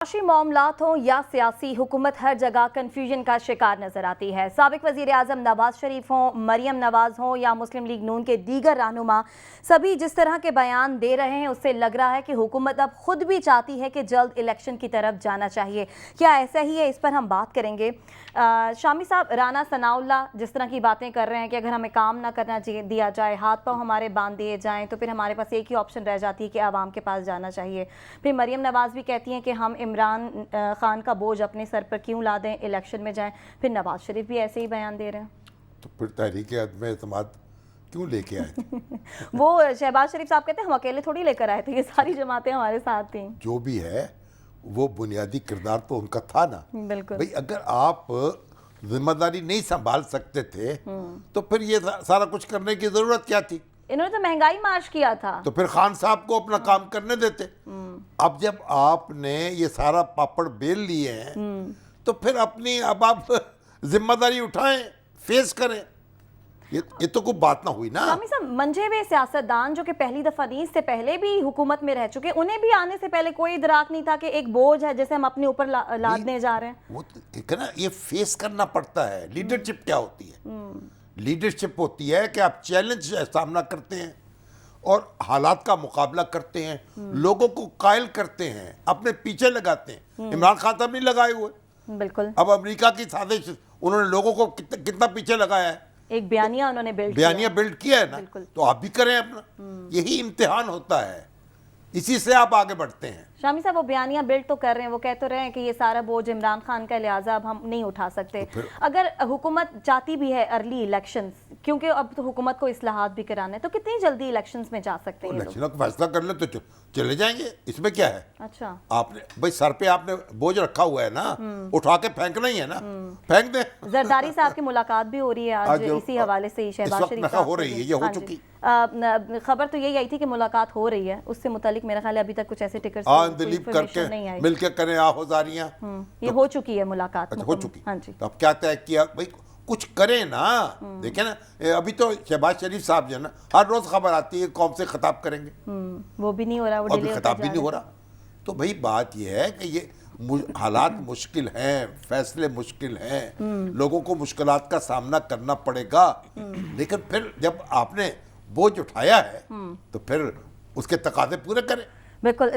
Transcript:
माशी मामलात हों या सियासी, हुकूमत हर जगह कन्फ्यूजन का शिकार नजर आती है। साबिक वज़ीर आज़म नवाज शरीफ हों, मरियम नवाज हों या मुस्लिम लीग नून के दीगर रहनुमा, सभी जिस तरह के बयान दे रहे हैं उससे लग रहा है कि हुकूमत अब खुद भी चाहती है कि जल्द इलेक्शन की तरफ जाना चाहिए। क्या ऐसा ही है? इस पर हम बात करेंगे। शामी साहब, राना सनाउल्लाह जिस तरह की बातें कर रहे हैं कि अगर हमें काम ना करना दिया जाए, हाथ पाँव हमारे बांध दिए जाएँ, तो फिर हमारे पास एक ही ऑप्शन रह जाती है कि आवाम के पास जाना चाहिए। फिर मरियम नवाज भी कहती हैं कि हम इमरान खान का बोझ अपने सर पर क्यों ला दें, इलेक्शन में जाएं। फिर नवाज शरीफ भी ऐसे ही बयान दे रहे हैं। तो फिर तहरीक अदम-ए-एतमाद क्यों लेके आए थे? वो शहबाज शरीफ साहब कहते हैं हम अकेले थोड़ी लेकर आए थे, ये सारी जमातें हमारे साथ थी। जो भी है वो बुनियादी किरदार तो उनका था ना। बिल्कुल भाई, अगर आप जिम्मेदारी नहीं संभाल सकते थे तो फिर ये सारा कुछ करने की जरूरत क्या थी? इन्होंने तो महंगाई मार्च किया था, तो फिर खान साहब को अपना काम करने देते। अब जब आपने ये सारा पापड़ बेल लिए हैं तो फिर अब आप जिम्मेदारी उठाएं, फेस करें। ये तो कोई बात ना हुई ना। शामी साहब, मंझे हुए सियासतदान जो कि पहली दफा नहीं, इससे पहले भी हुकूमत में रह चुके, उन्हें भी आने से पहले कोई इदराक नहीं था कि एक बोझ है जैसे हम अपने ऊपर लादने जा रहे हैं। वो तो ना, ये फेस करना पड़ता है। लीडरशिप क्या होती है? लीडरशिप होती है कि आप चैलेंज सामना करते हैं और हालात का मुकाबला करते हैं, लोगों को कायल करते हैं, अपने पीछे लगाते हैं। इमरान खान साहब नहीं लगाए हुए। बिल्कुल। अब अमेरिका की साजिश, उन्होंने लोगों को कितना पीछे लगाया है। एक बयानिया उन्होंने बिल्ड किया है ना, तो आप भी करें अपना। यही इम्तिहान होता है, इसी से आप आगे बढ़ते हैं। शामी साहब, वो बयानिया बिल्ड तो कर रहे हैं, वो कह तो रहे हैं कि ये सारा बोझ इमरान खान का, लिहाजा अब हम नहीं उठा सकते। तो अगर हुकूमत चाहती भी है अर्ली इलेक्शंस, क्योंकि अब तो हुकूमत को इस्लाहात भी कराने हैं, तो कितनी जल्दी इलेक्शंस में जा सकते हैं? इलेक्शन का फैसला कर ले तो चले जाएंगे, इसमें क्या है? अच्छा, आपने भाई सर पे आपने बोझ रखा हुआ है ना, उठा के फेंकना ही है ना, फेंक दे। जरदारी साहब की मुलाकात भी हो रही है आज इसी हवाले से ही शहबाज शरीफ साहब हो रही है, ये हो चुकी। खबर तो यही आई थी कि मुलाकात हो रही है, उससे मुतालिक मेरा ख्याल है अभी तक कुछ ऐसे टिकट दिलीप करके मिलके करें आहोजारियां। ये हो चुकी है मुलाकात, हो चुकी। हाँ जी। तो अब क्या तय किया भाई? कुछ करें ना। देखें ना, अभी तो शहबाज शरीफ साहब जो है ना, हर रोज खबर आती है कौम से खिताब करेंगे, वो भी नहीं हो रहा, वो अभी खिताब भी नहीं हो रहा। तो भाई बात यह है कि ये हालात मुश्किल हैं, फैसले मुश्किल हैं, लोगों को मुश्किलात का सामना करना पड़ेगा। लेकिन फिर जब आपने बोझ उठाया है तो फिर उसके तकाजे पूरे करें। बिल्कुल।